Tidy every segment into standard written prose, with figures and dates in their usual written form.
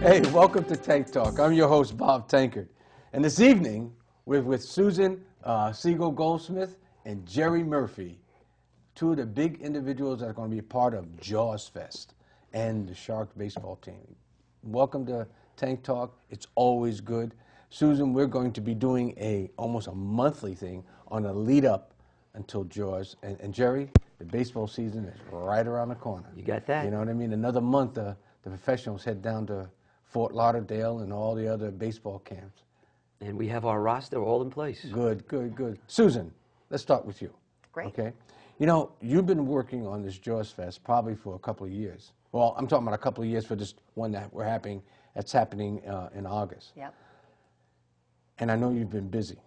Hey, welcome to Tank Talk. I'm your host, Bob Tankard. And this evening, we're with Susan Sigel Goldsmith and Jerry Murphy, two of the big individuals that are going to be a part of JawsFest and the Sharks baseball team. Welcome to Tank Talk. It's always good. Susan, we're going to be doing almost a monthly thing on a lead up until Jaws. And Jerry, the baseball season is right around the corner. You got that? You know what I mean? Another month, the professionals head down to Fort Lauderdale and all the other baseball camps. And we have our roster all in place. Good, good, good. Susan, let's start with you. Great. Okay. You know, you've been working on this JawsFest probably for a couple of years. Well, I'm talking about a couple of years for this one that's happening in August. Yep. And I know you've been busy.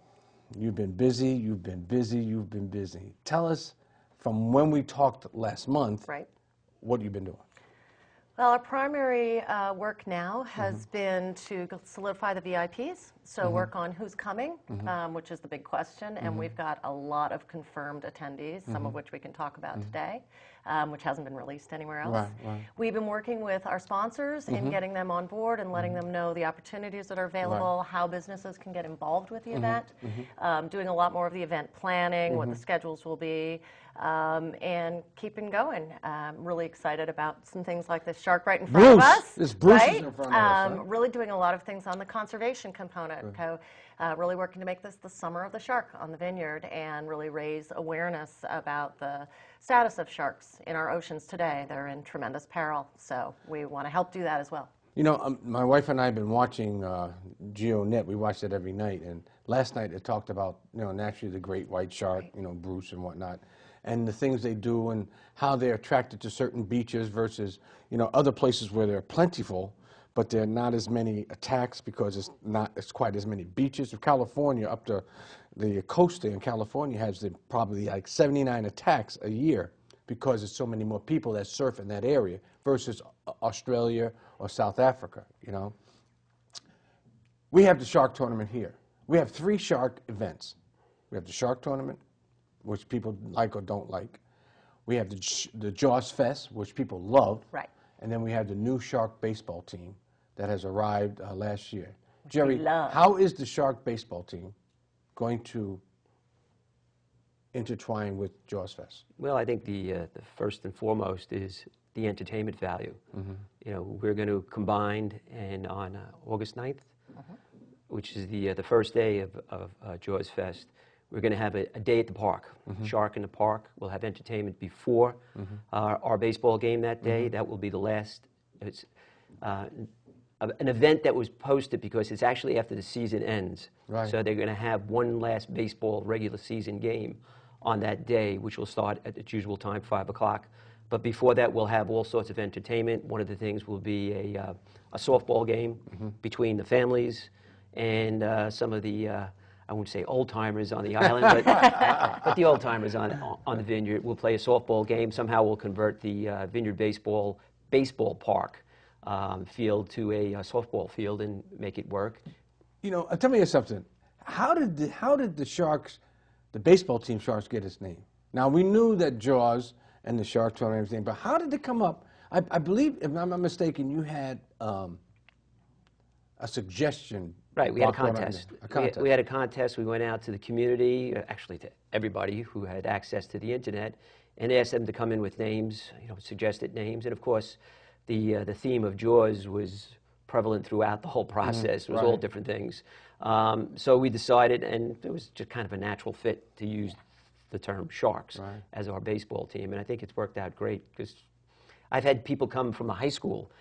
You've been busy, you've been busy, you've been busy. Tell us, from when we talked last month, Right. what you've been doing. Well, our primary work now has been to solidify the VIPs, so work on who's coming, which is the big question, and we've got a lot of confirmed attendees, some of which we can talk about today, which hasn't been released anywhere else. Right. We've been working with our sponsors in getting them on board and letting them know the opportunities that are available, how businesses can get involved with the event, doing a lot more of the event planning, what the schedules will be, and keeping going. Really excited about some things like this shark right in front of us. This Bruce right? is in front of us. Right? Really doing a lot of things on the conservation component. Really working to make this the summer of the shark on the Vineyard and really raise awareness about the status of sharks in our oceans today. They're in tremendous peril, so we want to help do that as well. You know, my wife and I have been watching GeoNet. We watch it every night, and last night it talked about, you know, naturally the great white shark, you know, Bruce and whatnot, and the things they do and how they're attracted to certain beaches versus, you know, other places where they're plentiful, but there are not as many attacks because it's not as quite as many beaches. Of California, up to the coast there in California has probably like 79 attacks a year because there's so many more people that surf in that area versus Australia or South Africa, you know. We have the shark tournament here. We have 3 shark events. We have the shark tournament, which people like or don't like. We have the JawsFest, which people love. Right. And then we have the new shark baseball team that has arrived last year. Jerry, we love. how is the shark baseball team going to intertwine with JawsFest? Well, I think the first and foremost is the entertainment value. You know, we're going to combine, and on August 9th, which is the first day of JawsFest, we're going to have a day at the park, Shark in the Park. We'll have entertainment before our baseball game that day. That will be the last. It's an event that was posted because it's actually after the season ends. Right. So they're going to have one last baseball regular season game on that day, which will start at its usual time, 5 o'clock. But before that, we'll have all sorts of entertainment. One of the things will be a softball game between the families and some of the I won't say old-timers on the island, but the old-timers on the Vineyard. We'll play a softball game. Somehow we'll convert the Vineyard baseball park field to a softball field and make it work. You know, tell me something. How did the Sharks, the baseball team Sharks, get its name? Now, we knew that Jaws and the Shark tournament and everything, but how did it come up? I believe, if I'm not mistaken, you had a suggestion. Right, we had a contest. We had a contest. We went out to the community, actually to everybody who had access to the internet, and asked them to come in with names, you know, suggested names. And of course, the theme of Jaws was prevalent throughout the whole process. It was all different things. So we decided, and it was just kind of a natural fit to use the term Sharks as our baseball team. And I think it's worked out great because I've had people come from the high school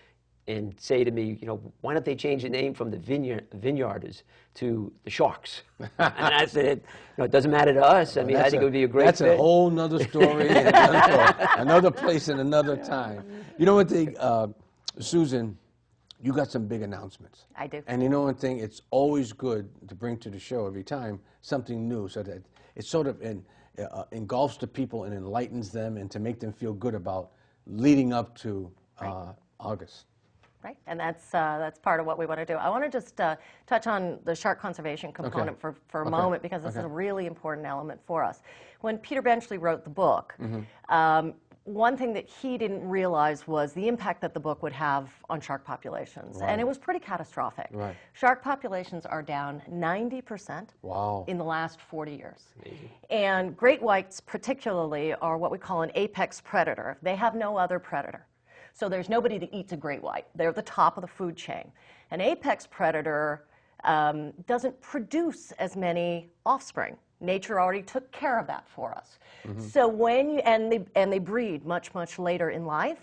and say to me, you know, why don't they change the name from the Vineyarders to the Sharks? And I said, no, it doesn't matter to us. I mean, I think it would be a great fit. That's a whole nother story, and another place and another time. You know what, Susan, you got some big announcements. I do. And you know one thing, it's always good to bring to the show every time something new so that it sort of engulfs the people and enlightens them and to make them feel good about leading up to August. Right, and that's part of what we want to do. I want to just touch on the shark conservation component for a moment because this is a really important element for us. When Peter Benchley wrote the book, one thing that he didn't realize was the impact that the book would have on shark populations. Right. And it was pretty catastrophic. Right. Shark populations are down 90% Wow. in the last 40 years. Amazing. And great whites particularly are what we call an apex predator. They have no other predator. So there's nobody that eats a great white. They're the top of the food chain. An apex predator doesn't produce as many offspring. Nature already took care of that for us. So when you, and they breed much, much later in life.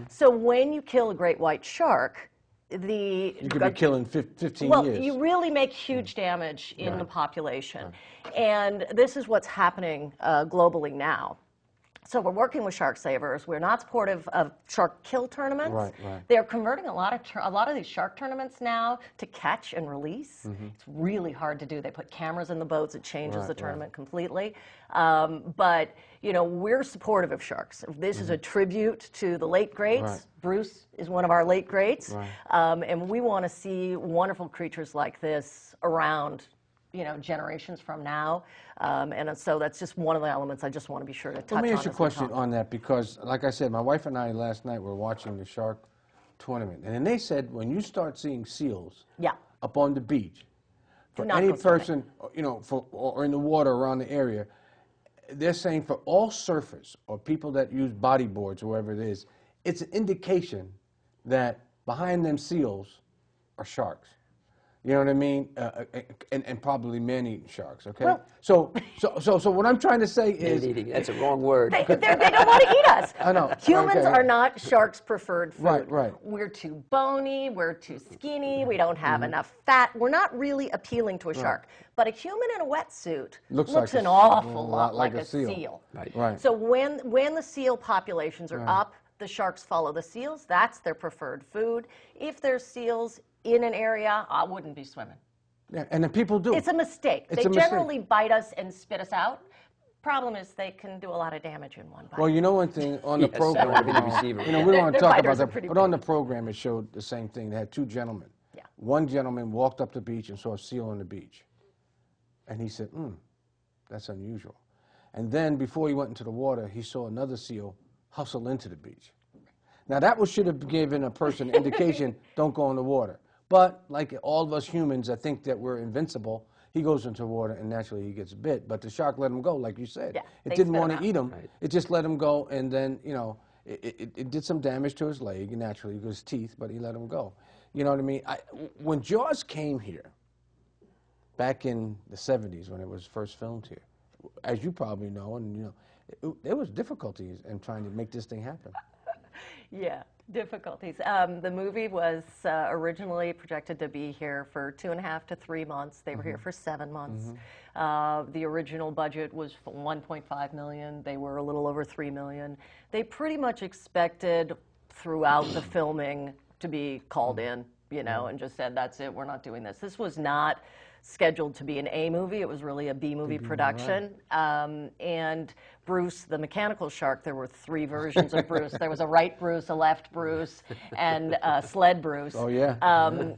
So when you kill a great white shark, you could be killing 15 well, years. you really make huge damage in the population. And this is what's happening globally now. So we're working with shark savers. We're not supportive of shark kill tournaments. Right, right. They're converting a lot of these shark tournaments now to catch and release. It's really hard to do. They put cameras in the boats. It changes the tournament completely. But you know, we're supportive of sharks. This is a tribute to the late greats. Right. Bruce is one of our late greats, Right. and we want to see wonderful creatures like this around, you know, generations from now. And so that's just one of the elements I just want to be sure to touch on. Let me ask you a as we question talk. on that, because, like I said, my wife and I last night were watching the shark tournament, and then they said when you start seeing seals Yeah. up on the beach, for not any go swimming. person, you know, or in the water around the area, they're saying for all surfers or people that use bodyboards or whatever it is, it's an indication that behind them seals are sharks. You know what I mean? And probably man-eating sharks. Okay. Well- So what I'm trying to say is, Man-eating, that's a wrong word. They don't want to eat us. I know. Humans Okay. are not sharks' preferred food. Right, right. We're too bony, we're too skinny, we don't have enough fat. We're not really appealing to a shark. But a human in a wetsuit Looks looks like an a awful lot like a seal. seal. Right. Right. So when the seal populations are up, the sharks follow the seals. That's their preferred food. If there's seals in an area, I wouldn't be swimming. yeah, and the people do. It's a mistake. It's They a mistake. generally bite us and spit us out. Problem is they can do a lot of damage in one bite. Well, you know one thing on the Yes, I program, don't wanna be the receiver. you know, we don't want to Their talk biters about are that, pretty but on the big. program it showed the same thing. They had two gentlemen. Yeah. One gentleman walked up the beach and saw a seal on the beach, and he said, that's unusual. And then before he went into the water, he saw another seal hustle into the beach. Now that should have given a person an indication, don't go in the water. But like all of us humans, I think that we're invincible. He goes into the water and naturally he gets bit. But the shark let him go, like you said. Yeah, it they didn't spit want him to out. eat him. Right. It just let him go, and then, you know, it did some damage to his leg, naturally, his teeth, but he let him go. You know what I mean? When Jaws came here, back in the 70s when it was first filmed here, as you probably know, and you know, there was difficulties in trying to make this thing happen. Yeah, difficulties. The movie was originally projected to be here for 2.5 to 3 months. They were here for 7 months. The original budget was for $1.5 million. They were a little over $3 million. They pretty much expected throughout the filming to be called in, you know, and just said, that's it, we're not doing this. This was not scheduled to be an A movie. It was really a B movie production. And Bruce, the mechanical shark, there were 3 versions of Bruce. There was a right Bruce, a left Bruce, and a sled Bruce. Oh, yeah.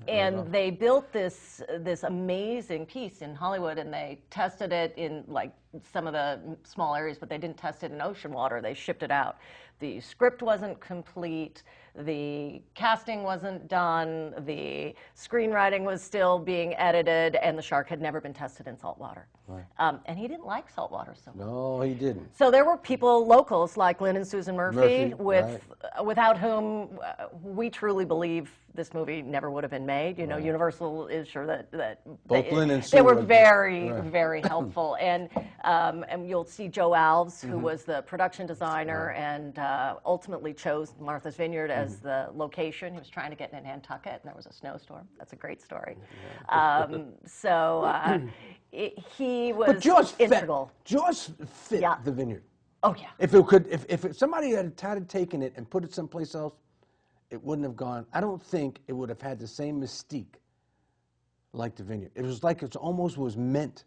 And they built this amazing piece in Hollywood, and they tested it in like some of the small areas, but they didn't test it in ocean water. They shipped it out. The script wasn't complete. The casting wasn't done. The screenwriting was still being edited, and the shark had never been tested in salt water. Right. And he didn't like salt water so much. No, he didn't. So there were people, locals like Lynn and Susan Murphy, Murphy, without whom we truly believe this movie never would have been made. You know, Universal is sure that Both Lynn and they Sue were were- very, Right. very helpful. And you'll see Joe Alves, who was the production designer and ultimately chose Martha's Vineyard as the location. He was trying to get in Nantucket, and there was a snowstorm. That's a great story. He was But Jaws integral. fit Yeah. the Vineyard. Oh, yeah. If somebody had taken it and put it someplace else, it wouldn't have gone. I don't think it would have had the same mystique like the Vineyard. It was like it almost was meant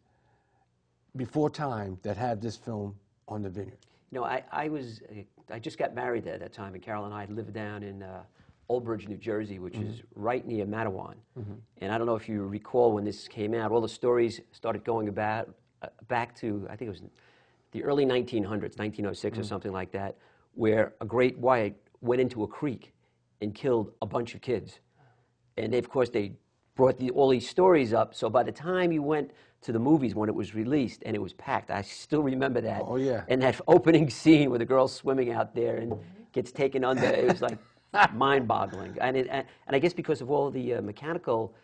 before time that had this film on the Vineyard. You know, I just got married at that time, and Carol and I lived down in Old Bridge, New Jersey, which is right near Matawan. And I don't know if you recall when this came out, all the stories started going back to, I think it was the early 1900s, 1906 or something like that, where a great white went into a creek and killed a bunch of kids. And they, of course, they brought all these stories up. So by the time you went to the movies when it was released and it was packed, I still remember that. Oh, yeah. And that opening scene where the girl's swimming out there and gets taken under, it was like mind-boggling. And I guess because of all the mechanical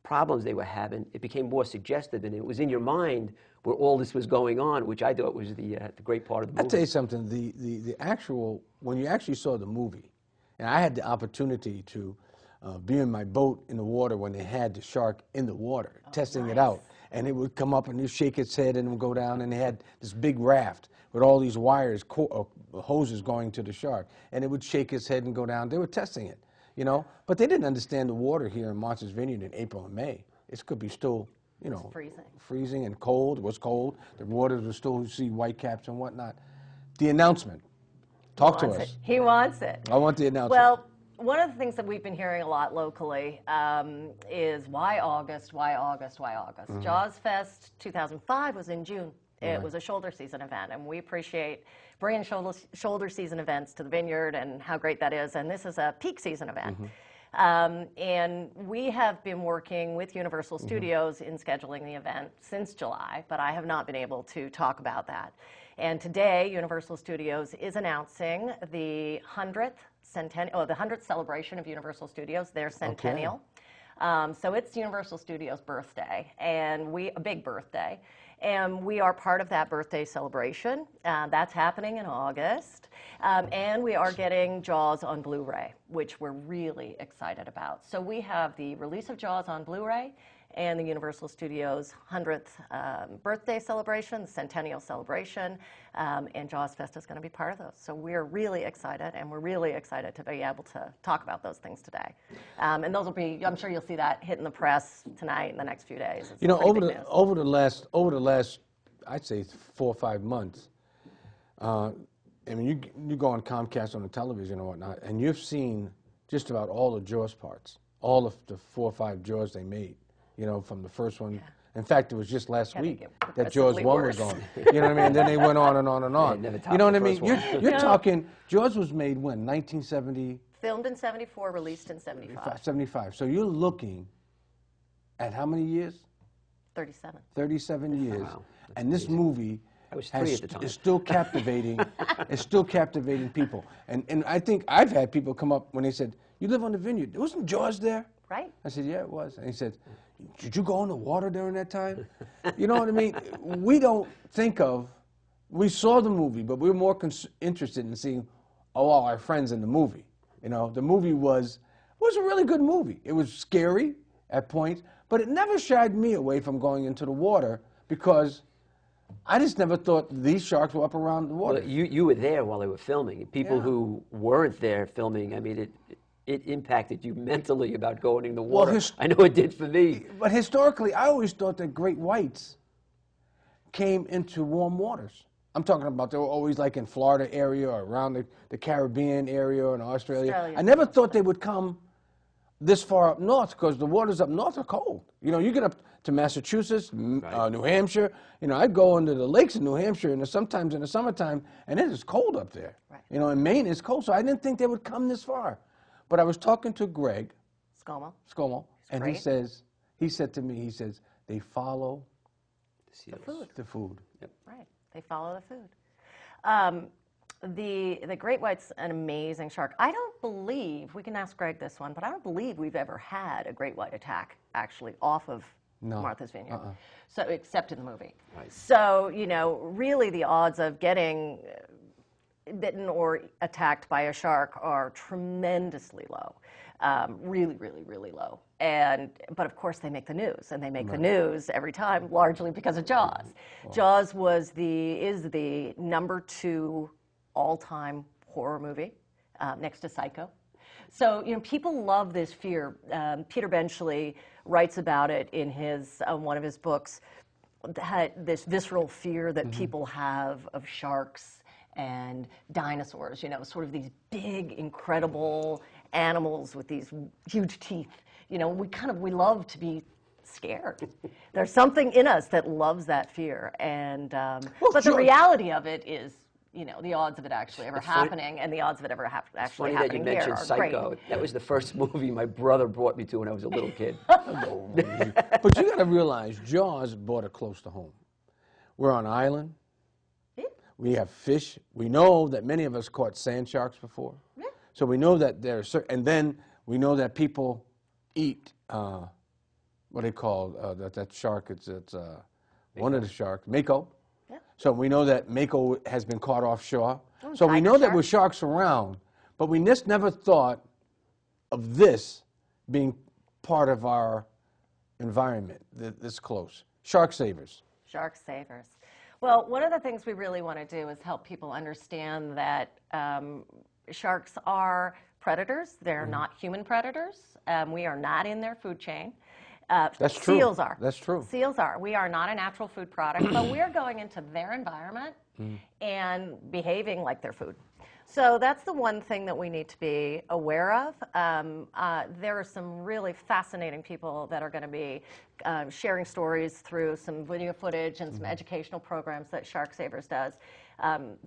problems they were having, it became more suggestive, and it was in your mind where all this was going on, which I thought was the great part of the movie. I'll tell you something, the actual, when you actually saw the movie, and I had the opportunity to be in my boat in the water when they had the shark in the water, testing it out. And it would come up and it'd shake its head and it would go down, and they had this big raft with all these wires, hoses going to the shark, and it would shake its head and go down. They were testing it, you know, but they didn't understand the water here in Martha's Vineyard in April and May. It could be still, you know, freezing and cold. It was cold. The waters were still, you see white caps and whatnot. The announcement. Talk to us. He wants it. I want the announcement. Well, one of the things that we've been hearing a lot locally is why August, why August, why August? JawsFest 2005 was in June. It was a shoulder season event, and we appreciate bringing shoulder season events to the Vineyard and how great that is, and this is a peak season event. And we have been working with Universal Studios in scheduling the event since July, but I have not been able to talk about that. And today, Universal Studios is announcing the 100th celebration of Universal Studios, their centennial. So it's Universal Studios' birthday, and a big birthday. And we are part of that birthday celebration. That's happening in August. And we are getting Jaws on Blu-ray, which we're really excited about. So we have the release of Jaws on Blu-ray and the Universal Studios 100th birthday celebration, the centennial celebration, and JawsFest is going to be part of those. So we're really excited, and we're really excited to be able to talk about those things today. And those will be, I'm sure you'll see that hitting the press tonight in the next few days. It's, you know, over the last, I'd say 4 or 5 months, I mean, you go on Comcast on the television and whatnot, and you've seen just about all the Jaws parts, all of the 4 or 5 Jaws they made. You know, from the first one. Yeah. In fact, it was just last week that Jaws 1 was on. You know what I mean? And then they went on and on and on. You know what I mean? You're talking, Jaws was made when? 1970? Filmed in 74, released in 75. 75. So you're looking at how many years? 37. 37 years. Wow. And this movie is still captivating. It's still captivating people. And I think I've had people come up when they said, "You live on the Vineyard. Wasn't Jaws there?" Right. I said, "Yeah, it was." And he said, "Did you go in the water during that time?" You know what I mean? We don't think of, we saw the movie, but we were more interested in seeing, all our friends in the movie. You know, the movie was a really good movie. It was scary at points, but it never shied me away from going into the water because I just never thought these sharks were up around the water. Well, you were there while they were filming. People who weren't there filming, I mean, it impacted you mentally about going in the water. Well, I know it did for me. But historically, I always thought that great whites came into warm waters. I'm talking about they were always like in Florida area or around the Caribbean area or in Australia. I never thought they would come this far up north because the waters up north are cold. You know, you get up to Massachusetts, New Hampshire. You know, I'd go into the lakes in New Hampshire and sometimes in the summertime, and it is cold up there. Right. You know, in Maine it's cold, so I didn't think they would come this far. But I was talking to Greg Scomo, and he said to me, they follow the food. Yep. Right, they follow the food. The great white's an amazing shark. I don't believe, we can ask Greg this one, but I don't believe we've ever had a great white attack actually off of Martha's Vineyard. So, except in the movie. Right. So, you know, really the odds of getting bitten or attacked by a shark are tremendously low, really, really, really low. But of course they make the news, and they make the news every time, largely because of Jaws. Jaws is the #2 all-time horror movie, next to Psycho. So, you know, people love this fear. Peter Benchley writes about it in his one of his books, this visceral fear that people have of sharks and dinosaurs, you know, sort of these big, incredible animals with these huge teeth. You know, we love to be scared. There's something in us that loves that fear, and but the reality of it is you know, the odds of it actually ever happening and the odds of it ever actually funny that you happening here mentioned are Psycho. great. That was the first movie my brother brought me to when I was a little kid. But you got to realize, Jaws brought it close to home. We're on an island. Yeah. We have fish. We know that many of us caught sand sharks before. Yeah. So we know that there's, and then we know that people eat, what they call that shark. It's one of the sharks, mako. Yeah. So we know that mako has been caught offshore. Oh, So we tiger know that shark. there's sharks around, but we just never thought of this being part of our environment this close. Shark savers. Shark savers. Well, one of the things we really want to do is help people understand that sharks are predators. They're not human predators. We are not in their food chain. That's true. Seals are. That's true. Seals are. We are not a natural food product, but we're going into their environment and behaving like their food. So that's the one thing that we need to be aware of. There are some really fascinating people that are going to be sharing stories through some video footage and some educational programs that Shark Savers does.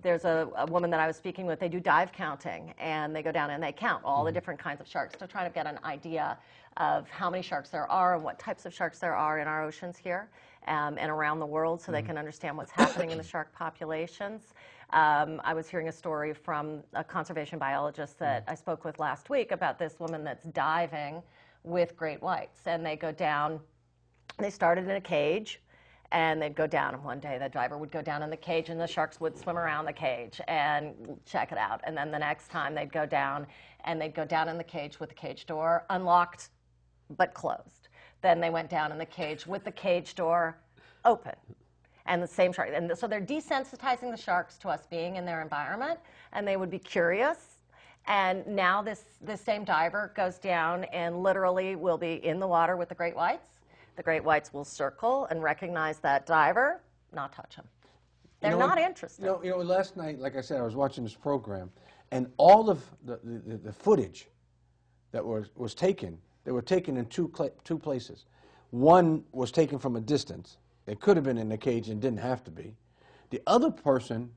There's a woman that I was speaking with. They do dive counting, and they go down and they count all the different kinds of sharks to try to get an idea of how many sharks there are and what types of sharks there are in our oceans here and around the world, so they can understand what's happening in the shark populations. I was hearing a story from a conservation biologist that I spoke with last week about this woman that's diving with great whites, and they go down. They started in a cage, and they'd go down, and one day the diver would go down in the cage, and the sharks would swim around the cage and check it out. And then the next time they'd go down, and they'd go down in the cage with the cage door unlocked but closed. Then they went down in the cage with the cage door open. And the same shark. And so they're desensitizing the sharks to us being in their environment, and they would be curious. And now this same diver goes down and literally will be in the water with the great whites. The great whites will circle and recognize that diver, not touch him. They're not interested. You know, last night, like I said, I was watching this program, and all of the footage that was taken, they were taken in two places. One was taken from a distance. It could have been in the cage and didn't have to be. The other person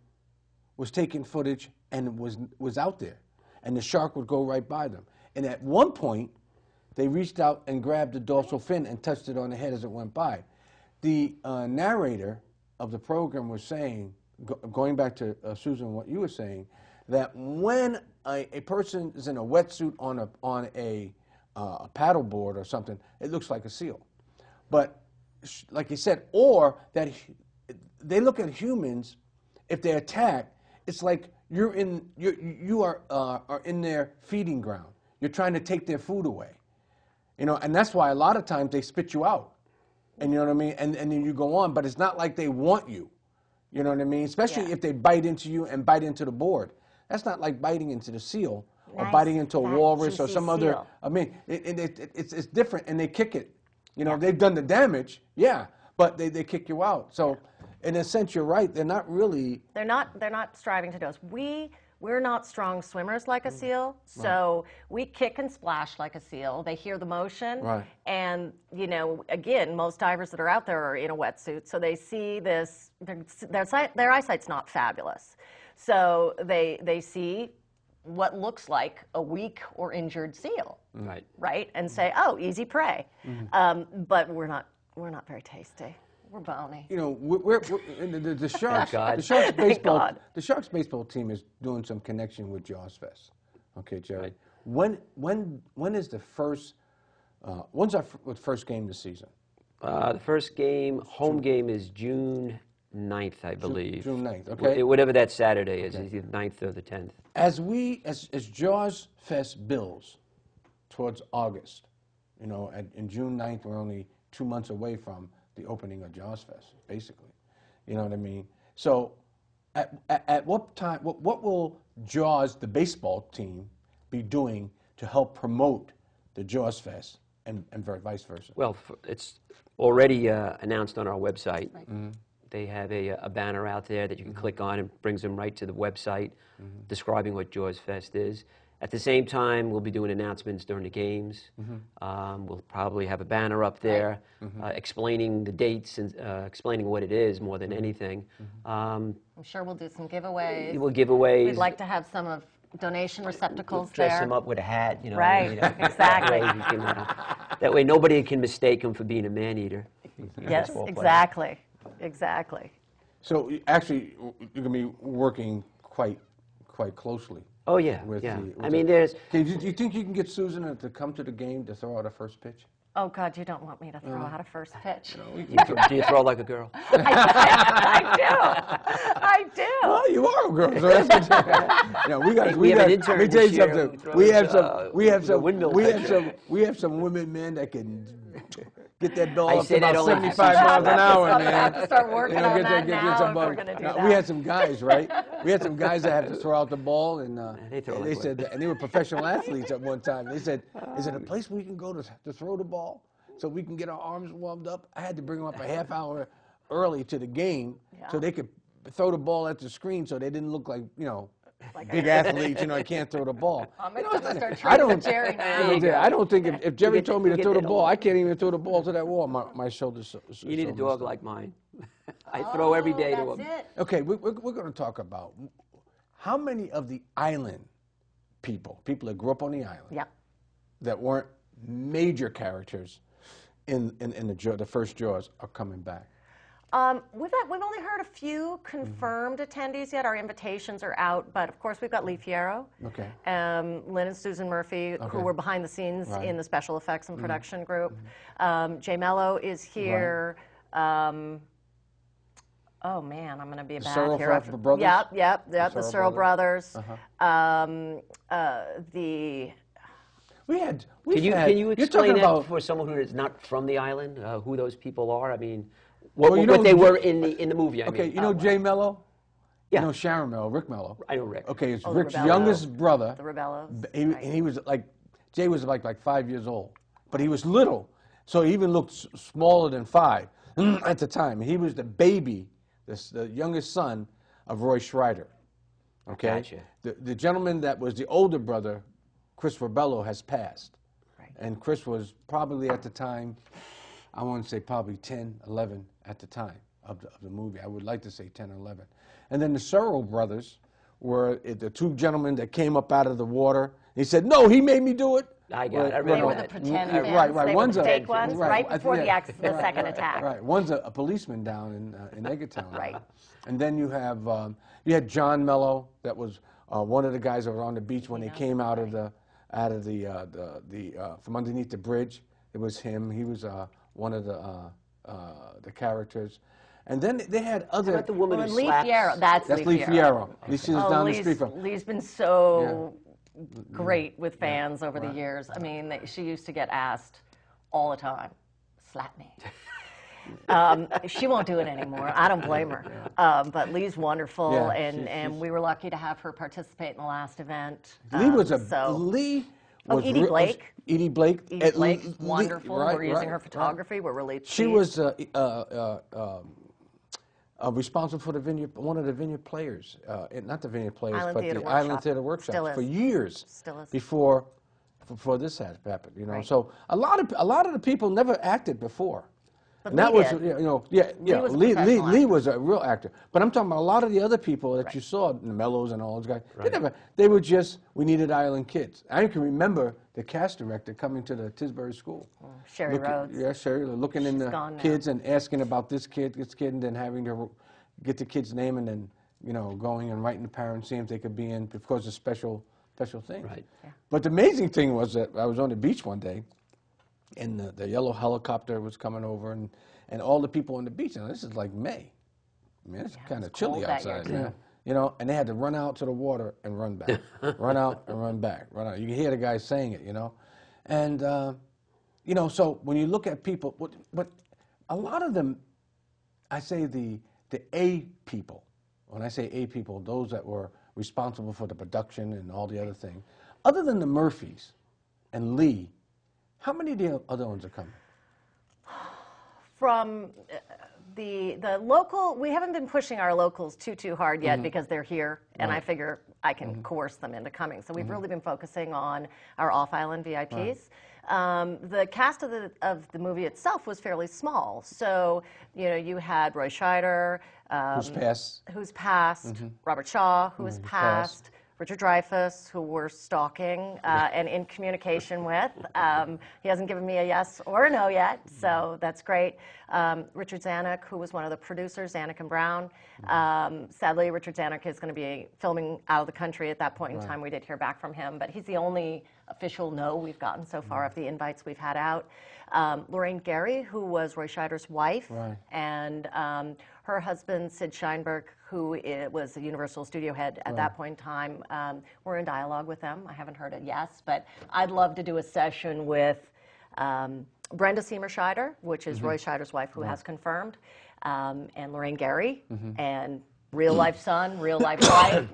was taking footage and was out there, and the shark would go right by them. And at one point, they reached out and grabbed the dorsal fin and touched it on the head as it went by. The narrator of the program was saying, going back to Susan, what you were saying, that when a person is in a wetsuit on a paddleboard or something, it looks like a seal. But like you said, or that they look at humans, if they attack, it's like you are in their feeding ground. You're trying to take their food away. You know, and that's why a lot of times they spit you out. And you know what I mean? And then you go on, but it's not like they want you. You know what I mean? Especially if they bite into you and bite into the board. That's not like biting into the seal or biting into a walrus or some other. I mean, it's different, and they kick it. You know, they've done the damage, but they kick you out. So, in a sense, you're right. They're not really. They're not striving to do us. We're not strong swimmers like a seal, so we kick and splash like a seal. They hear the motion, and you know, again, most divers that are out there are in a wetsuit, so they see this. Their eyesight's not fabulous, so they see what looks like a weak or injured seal, right, and say, "Oh, easy prey," but we're not very tasty. We're bony. You know, the Sharks. The Sharks baseball team is doing some connection with JawsFest. Okay, Jerry. When is the first? When's our first game this season? The first game, home game, is June 9th, I believe. June 9th. Okay. Whatever that Saturday is, either the 9th or the 10th. As JawsFest builds towards August, you know, in June 9th, we're only 2 months away from the opening of JawsFest, basically. You know what I mean? So at what time, what will Jaws, the baseball team, be doing to help promote the JawsFest and vice versa? Well, it's already announced on our website. They have a banner out there that you can click on, and brings them right to the website describing what JawsFest is. At the same time, we'll be doing announcements during the games. We'll probably have a banner up there explaining the dates and explaining what it is more than anything. I'm sure we'll do some giveaways. We'll giveaways. We'd like to have some of donation receptacles Dress there. him up with a hat, you know. Right, exactly. That way nobody can mistake him for being a man-eater. Yes, exactly, exactly. So actually, you're going to be working quite closely. Oh, yeah, With yeah. the, I mean, there's... Do you think you can get Susan to come to the game to throw out a first pitch? Oh, God, you don't want me to throw out a first pitch. Do you throw like a girl? I do. Well, you are a girl, so that's good. You know, we have an intern. Let me tell you something. We have some women, man, that can get that ball up to about 75 miles an hour, man. I have to start working on that now if we're going to do that. We had some guys, right? We had some guys that had to throw out the ball, and they said, and they were professional athletes at one time. They said, "Is it a place we can go to throw the ball so we can get our arms warmed up?" I had to bring them up a half hour early to the game so they could throw the ball at the screen, so they didn't look like, you know, big athletes, you know, I can't throw the ball. I'm going to start training Jerry now. I don't think if Jerry told me to throw the ball, I can't even throw the ball to that wall. My shoulders. You need a dog like mine. I throw every day to him. Okay, we're going to talk about how many of the island people that grew up on the island, that weren't major characters in the first Jaws, are coming back. We've only heard a few confirmed attendees yet. Our invitations are out, but of course we've got Lee Fierro, Lynn and Susan Murphy, who were behind the scenes in the special effects and production group. Jay Mello is here. Oh man, I'm going to be bad here. The brothers? Yep. The Searle brothers. Can you explain that for someone who is not from the island, who those people are? I mean, what they were in the movie. I mean. You know Jay Mello? Yeah. You know Sharon Mello, Rick Mello. I know Rick. Okay, it's Rick's youngest brother. The Rebellos. And he was like, Jay was like 5 years old, but he was little, so he even looked smaller than 5 at the time. He was the baby, the youngest son of Roy Schreider. Okay, gotcha. The gentleman that was the older brother, Chris Rebello, has passed, and Chris was probably at the time, I want to say probably 10, 11 at the time of the movie. I would like to say 10 or 11. And then the Searle brothers were the two gentlemen that came up out of the water. He said, "No, he made me do it." I got it. They were the pretend fans. Right. They One's were the fake ones right before the second attack. Right. One's a policeman down in Egertown. Right. And then you had John Mello, that was one of the guys that were on the beach when they came out of the from underneath the bridge. It was him. He was one of the characters. And then they had other. About the woman who Lee slaps. Fierro. That's Lee Fierro. She's down the street from. Lee's been so great with fans over the years. I mean, she used to get asked all the time, "Slap me." She won't do it anymore. I don't blame her. But Lee's wonderful, and we were lucky to have her participate in the last event. Lee was Edie Blake. Edie Blake. Edie Blake's wonderful. We're using her photography. We're really pleased. She was responsible for one of the Vineyard players, not the Vineyard players, but the Island Theater Workshop for years. Still is. Before this had happened, you know. Right. So a lot of the people never acted before. But and that Lee was, did. Lee was a real actor. But I'm talking about a lot of the other people that you saw, the Mellows and all those guys. Right. They were just, we needed island kids. I can remember the cast director coming to the Tisbury School. Sherry Rhodes. Yeah, Sherry, looking in the kids and asking about this kid, and then having to get the kid's name, and then, you know, going and writing the parents, seeing if they could be in, because of special things. Right. Yeah. But the amazing thing was that I was on the beach one day, and the yellow helicopter was coming over, and all the people on the beach, and this is like May. I mean, it's kind of chilly outside. Yeah. You know, and they had to run out to the water and run back. Run out and run back. Run out. You can hear the guys saying it, you know. And, you know, so when you look at people, but a lot of them, I say the A people, when I say A people, those that were responsible for the production and all the other things, other than the Murphys and Lee, how many of the other ones are coming? From The local, we haven't been pushing our locals too hard yet because they're here, and I figure I can coerce them into coming. So we've really been focusing on our off-island VIPs. The cast of the movie itself was fairly small. So, you know, you had Roy Scheider, who's passed, Robert Shaw, who has passed, Richard Dreyfuss, who we're stalking and in communication with. He hasn't given me a yes or a no yet, so that's great. Richard Zanuck, who was one of the producers, Zanuck and Brown. Sadly, Richard Zanuck is going to be filming out of the country at that point in time. We did hear back from him, but he's the only official no we've gotten so far of the invites we've had out. Lorraine Gary, who was Roy Scheider's wife, and her husband, Sid Sheinberg, who was the Universal Studio head at that point in time. We're in dialogue with them. I haven't heard a yes, but I'd love to do a session with Brenda Seymour Scheider, which is Roy Scheider's wife, who has confirmed, and Lorraine Gary, and real-life son, real-life wife,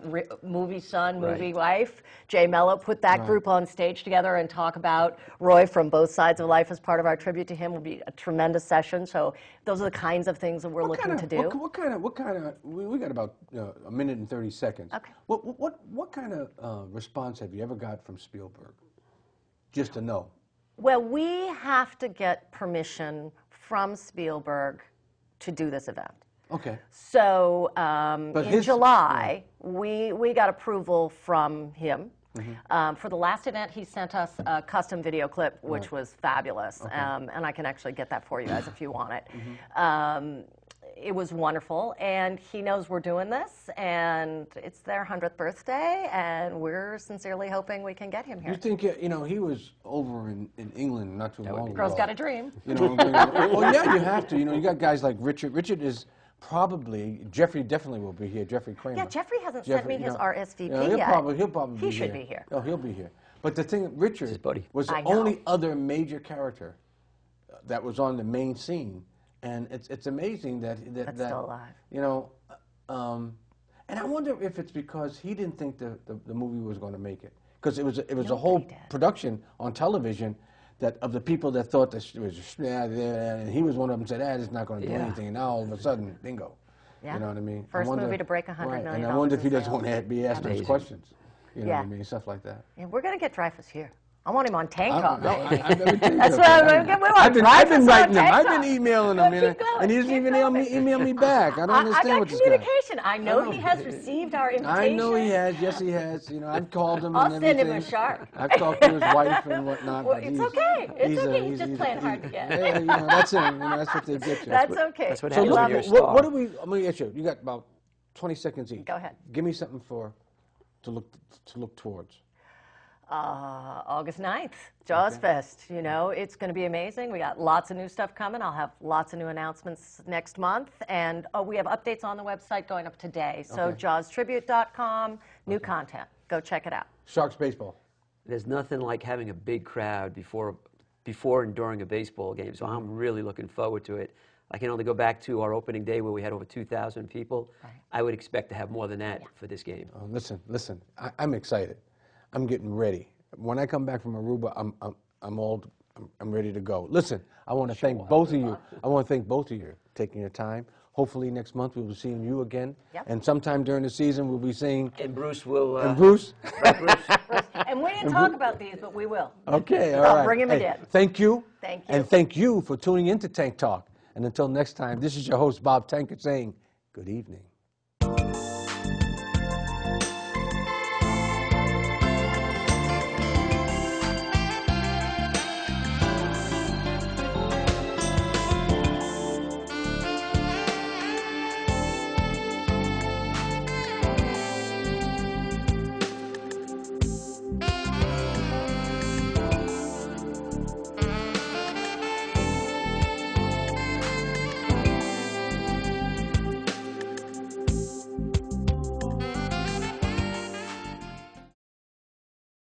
movie son, movie wife. Jay Mello put that group on stage together and talk about Roy from both sides of life as part of our tribute to him. Will be a tremendous session. So those are the kinds of things that we're looking to do. What kind of? We got about a minute and 30 seconds. Okay. What kind of response have you ever got from Spielberg? Just to know. Well, we have to get permission from Spielberg to do this event. Okay. So in July, we got approval from him. For the last event, he sent us a custom video clip, which was fabulous. And I can actually get that for you guys if you want it. It was wonderful, and he knows we're doing this, and it's their 100th birthday, and we're sincerely hoping we can get him here. You think, you know, he was over in England not too long ago. Girl's got a dream. You know, well, yeah, you have to. You know, you got guys like Richard. Richard is probably, Jeffrey definitely will be here, Jeffrey Kramer. Yeah, Jeffrey hasn't sent me his RSVP yet. He'll probably be here. He should be here. Oh, he'll be here. But the thing, Richard was the I know. only other major character that was on the main scene. And it's amazing that still alive. You know, and I wonder if it's because he didn't think the movie was going to make it, because it was a whole production on television that of the people that thought that it was, and he was one of them said, it's not going to do anything, and now all of a sudden, bingo. Yeah. You know what I mean? First movie to break $100 million. And I wonder if he doesn't want to be asked those questions. You know what I mean? Stuff like that. Yeah, we're going to get Dreyfuss here. I want him on Tankard. That's what I've been writing him. I've been emailing him, and he doesn't even email me back. I don't understand what this guy. I got communication. I know he has received our invitation. I know he has. Yes, he has. You know, I've called him. I'll send him a shark. I've talked to his wife and whatnot. Well, it's okay. It's okay. He's just playing hard to get. Yeah, you know, that's him. You know, that's what they get you. That's okay. That's what happens when you're a star. star. What do we? I'm going to ask you. You got about 20 seconds each. Go ahead. Give me something to look towards. August 9th, JawsFest. You know, it's going to be amazing. We got lots of new stuff coming. I'll have lots of new announcements next month. And we have updates on the website going up today. So JawsTribute.com, new content. Go check it out. Sharks baseball. There's nothing like having a big crowd before and during a baseball game. So I'm really looking forward to it. I can only go back to our opening day where we had over 2,000 people. Right. I would expect to have more than that for this game. Oh, listen. I'm excited. I'm getting ready. When I come back from Aruba, I'm ready to go. Listen, I want to thank both of you. I want to thank both of you taking your time. Hopefully next month we'll be seeing you again. Yep. And sometime during the season we'll be seeing. And Bruce will. And Bruce. Right, Bruce. And we didn't talk about these, but we will. Okay, all right. I'll bring him again. Thank you. Thank you. And thank you for tuning into Tank Talk. And until next time, this is your host Bob Tankard saying good evening.